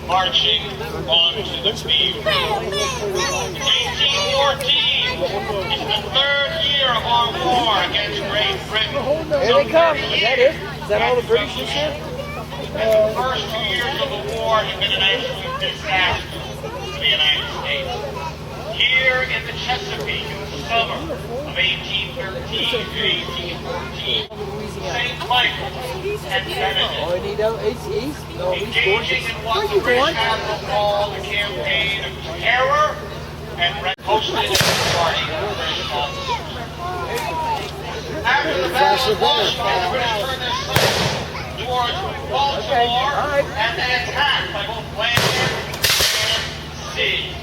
Marching onto the field. 1814 is the third year of our war against Great Britain. Here they come. Is that it? Is that all the British this year? The first 2 years of the war have been an absolute disaster to the United States. Here in the Chesapeake in the summer of 1813 to 1814, St. Michael and Benedict, Oh, he's engaging in what the British admiral called a campaign of terror and hosted and starting British officers. After the Battle of Washington, the British turned their sights towards Baltimore and they attacked by both land and sea.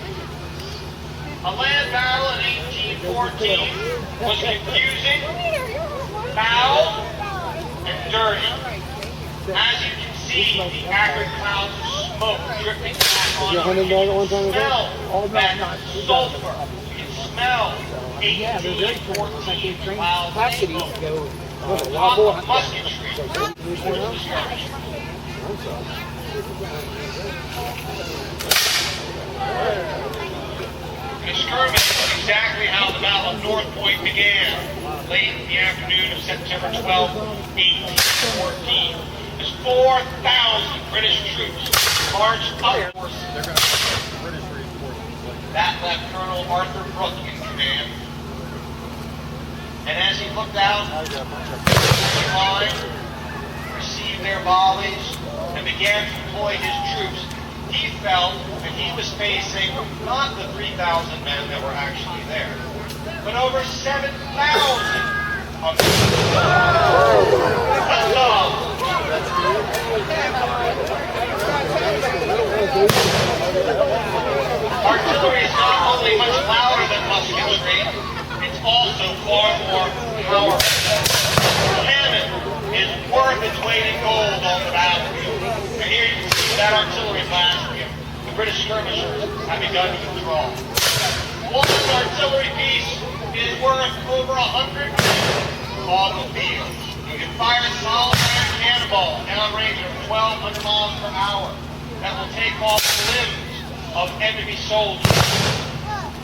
A land battle in 1814 was confusing, foul, and dirty. As you can see, the acrid clouds of smoke drifting back on you. You can smell that sulfur. You can smell 1814 clouds of smoke. The top of musketry towards the skirmish. The skirmish is exactly how the Battle of North Point began, late in the afternoon of September 12, 1814. As 4,000 British troops marched up. That left Colonel Arthur Brooke in command. And as he looked out, the line received their volleys and began to deploy his troops, he felt that he was facing not the 3,000 men that were actually there, but over 7,000 of them. Artillery is not only much louder than musketry, it's also far more powerful. Cannon is worth its weight in gold on the battlefield. And here you can see that artillery blast. The British skirmishers have begun to withdraw. One artillery piece is worth over 100 men on the field. You can fire a solid iron cannonball downrange of 1,200 miles per hour that will take off the limbs of enemy soldiers.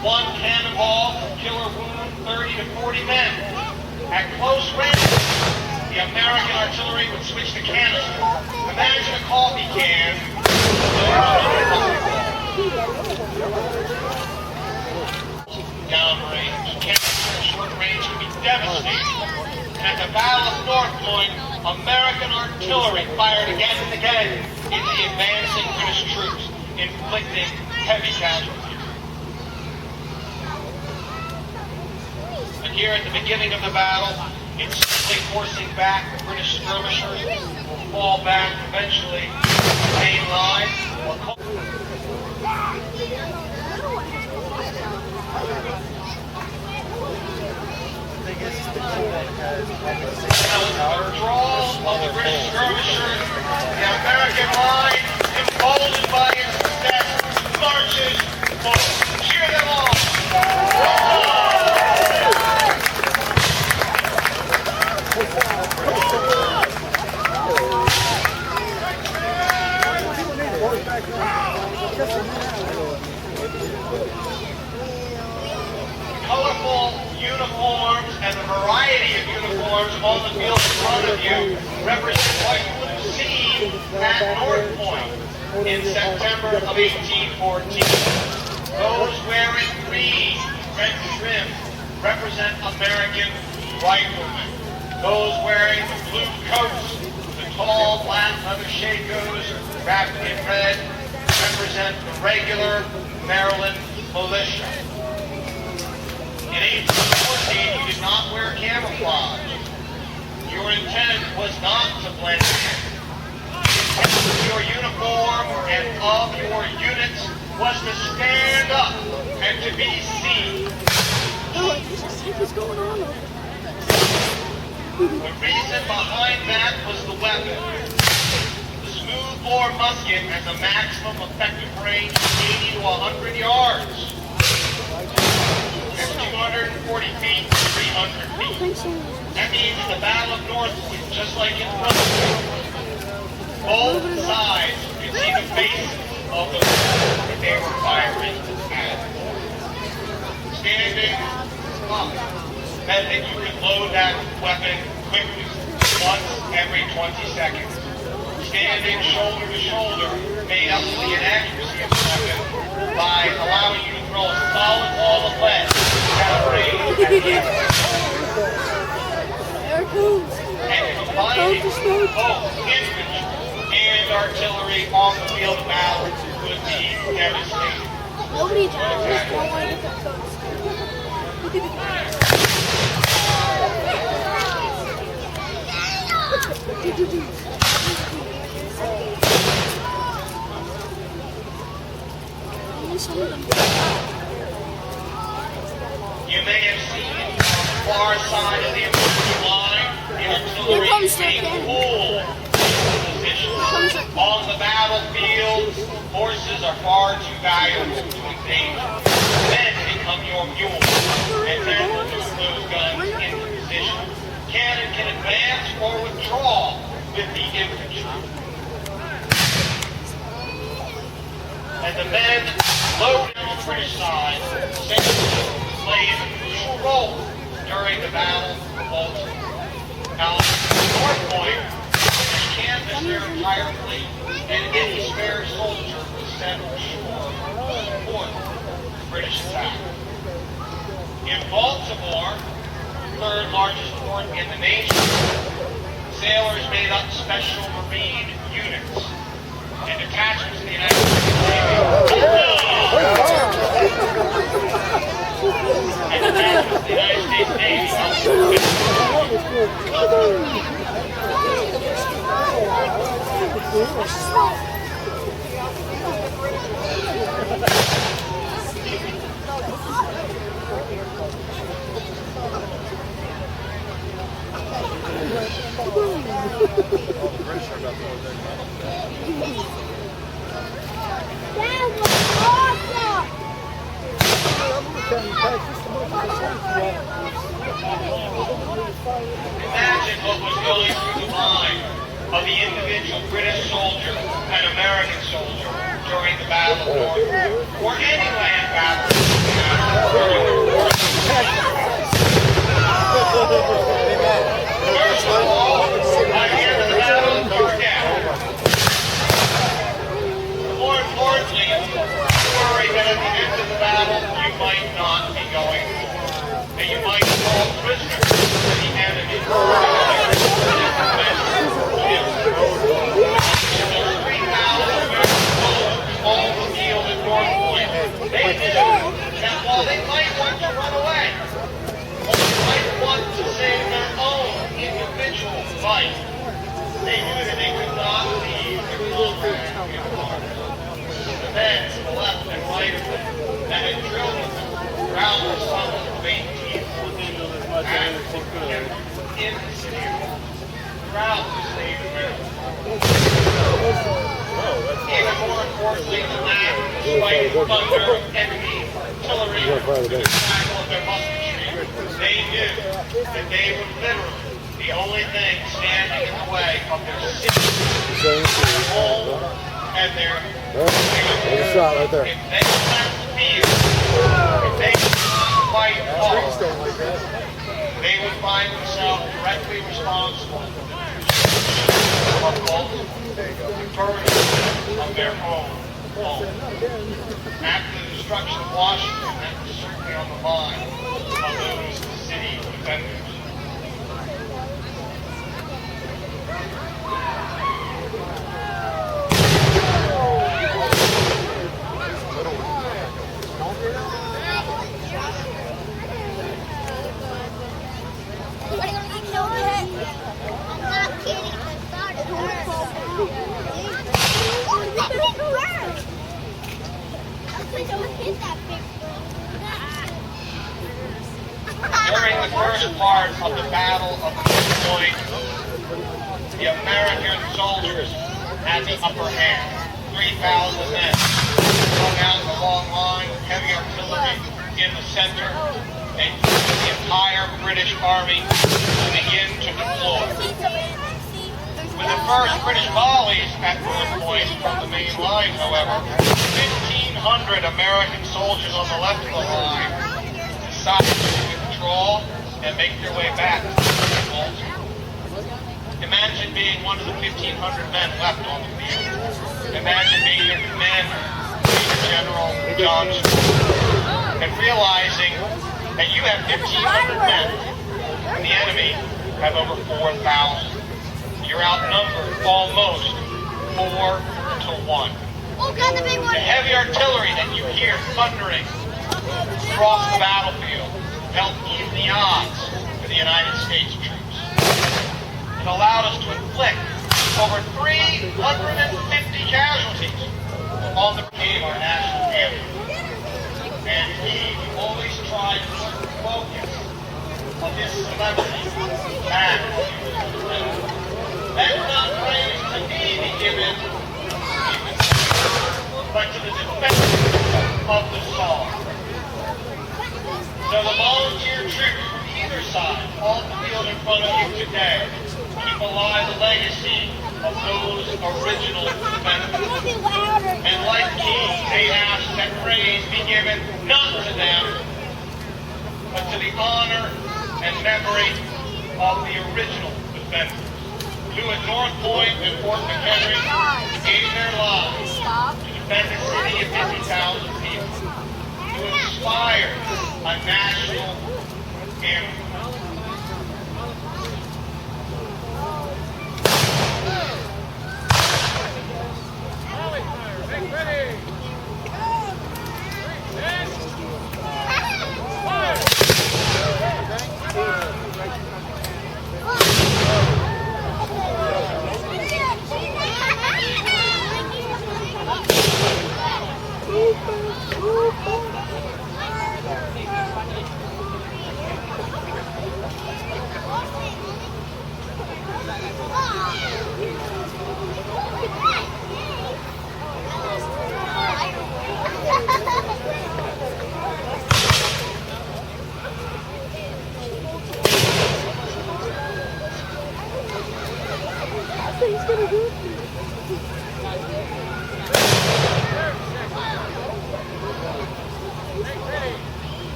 One cannonball can kill or wound 30 to 40 men. At close range, the American artillery would switch to canister. Imagine a coffee can. Downrange, canister at short range can be devastating. And at the Battle of North Point, American artillery fired again and again into the advancing British troops, inflicting heavy casualties. And here at the beginning of the battle, it's simply forcing back the British skirmishers who will fall back eventually to the main line. Withdrawal of the British skirmishers, the American line, emboldened by its success, marches forward. Cheer them on! Colorful uniforms and the variety of uniforms on the field in front of you represent what you would have seen at North Point in September of 1814. Those wearing green, red trim represent American riflemen. Those wearing the blue coats, the tall black leather shakos wrapped in red, represent the regular Maryland militia. In 1814, you did not wear camouflage. Your intent was not to blend in. Your uniform and of your units was to stand up and to be seen. What's going on? The reason behind that was the weapon. The smoothbore musket has a maximum effective range of 80 to 100 yards. That's 240 feet. think so. That means the Battle of North Point, just like in front of you, both sides could see the face of the gun that they were firing at. Standing up meant that you could load that weapon quickly, once every 20 seconds. Standing shoulder to shoulder made up for the inaccuracy of the weapon by allowing you to throw a solid wall of lead down range at the end. There it goes. And combining both infantry and artillery on the field of battle would be devastating. Nobody died. I just don't want to get that close. Some of them. You may have seen on the far side of the infantry line the artillery Here comes being their pulled into position. On the battlefield, horses are far too valuable to endanger. Men become your mules, and then move those guns into position. Cannon can advance or withdraw with the infantry. And the men low down on the British side played a crucial role during the Battle of Baltimore. Now, North Point, British canvas their entire fleet, and any spare soldier was sent ashore to support the British attack. In Baltimore, third largest port in the nation, sailors made up special marine units and detachments of the United States Navy. And detachments of the United States Navy helped That was awesome! Imagine what was going through the mind of the individual British soldier and American soldier during the Battle of North, or any land battle during the war. First of all, by the end of the battle, you were dead. More importantly, you worry that at the end of the battle, you might not be going home. That you might fall prisoner to the enemy. All the field at North Point. They knew that while they might want to run away, or they might want to save their own individual life, they knew that they could not leave their comrades in harm. The men to the left and right of them that had drilled with them around the summer of 1814 and in the city throughout the state of Maryland. Even more importantly than that, despite the thunder of enemy artillery and the crackle of their musketry, they knew that they were literally the only thing standing in the way of their city, their home, and their There's a shot right there. If they left the field, if they did not fight hard, they would find themselves directly responsible for the burning of their home. After the destruction of Washington, that was certainly on the mind of those city defenders. During the first part of the Battle of North Point, the American soldiers had the upper hand. 3,000 men hung out in a long line with heavy artillery in the center. They pushed the entire British Army to begin to deploy. With the first British volleys at Wood Point from the main line, however, 1,500 American soldiers on the left of the line decided to withdraw and make their way back to the Wall. Imagine being one of the 1,500 men left on the field. Imagine being their commander, Major General John Stuart, and realizing that you have 1,500 men and the enemy have over 4,000. You're outnumbered almost 4 to 1. The heavy artillery that you hear thundering across the battlefield helped even the odds for the United States troops. It allowed us to inflict over 350 casualties on the game, our national anthem. And he always tried to focus on this celebrity back to the that not praise to me be given, but to the defense of the song. So the volunteer troops from either side on the field in front of you today keep alive the legacy of those original defenders. And like King, they ask that praise be given not to them, but to the honor and memory of the original defenders, who at North Point and Fort McHenry gave their lives to defend a city of 50,000 people, who inspired a national anthem.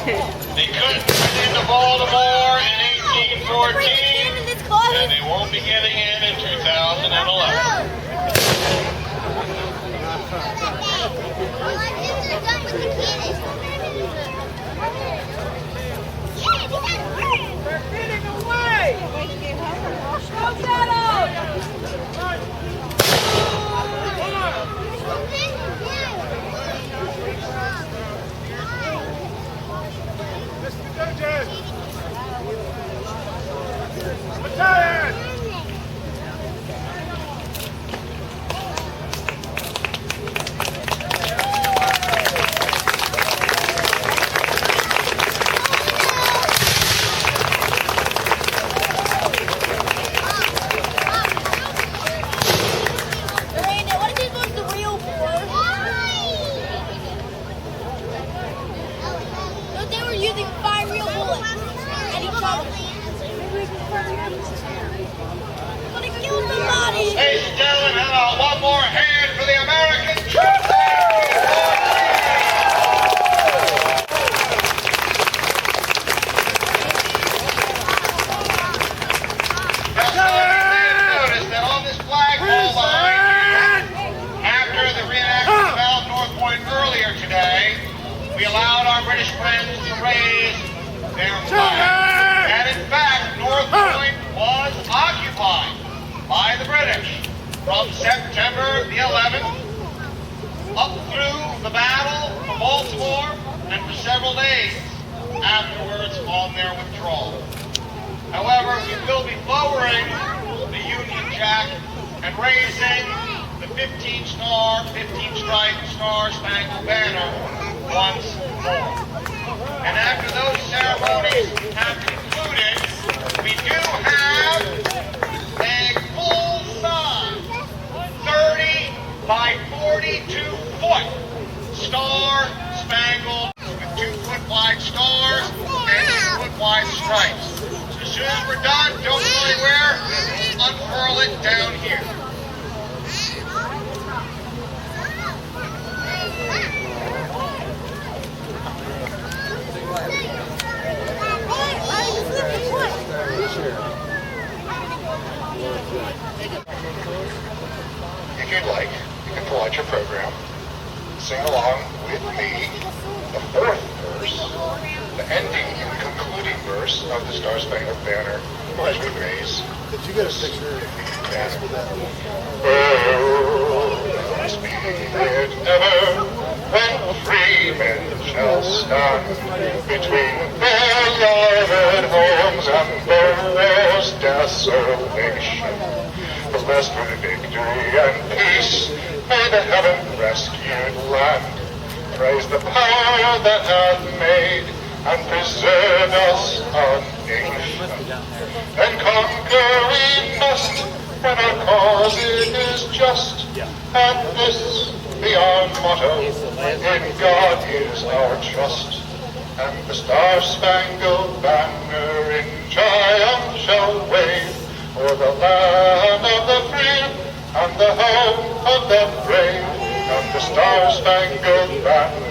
They couldn't get into Baltimore in 1814, and they won't be getting in 2011. They're getting away! Go get 'em! Ladies and gentlemen, how about one more hand for the American troops? Just so you may have noticed that on this flagpole behind you, after the reenactment fell at North Point earlier today, we allowed our British friends to raise their flag. And in fact, North Point was occupied by the British from September the 11th up through the Battle of Baltimore and for several days afterwards on their withdrawal. However, we will be lowering the Union Jack and raising the 15-stripe Star-Spangled Banner once more. And after those ceremonies have concluded, we do have a full-size 30 by 42-foot Star-Spangled with 2-foot-wide stars and 2-foot-wide stripes. As soon as we're done, don't go anywhere, unfurl it down here. If you'd like, you can pull out your program, sing along with me the fourth verse, the ending and concluding verse of the Star-Spangled Banner as we raise. Did you get a picture? Blessed be it ever when free men shall stand between their loved homes and their desolation. Blessed with victory and peace, may the heaven-rescued land praise the power that hath made and preserved us a nation. And conquer we must when our cause it is just, and this be our motto, in God is our trust. And the Star-Spangled Banner in triumph shall wave o'er the land of the free and the home of the brave. And the Star-Spangled Banner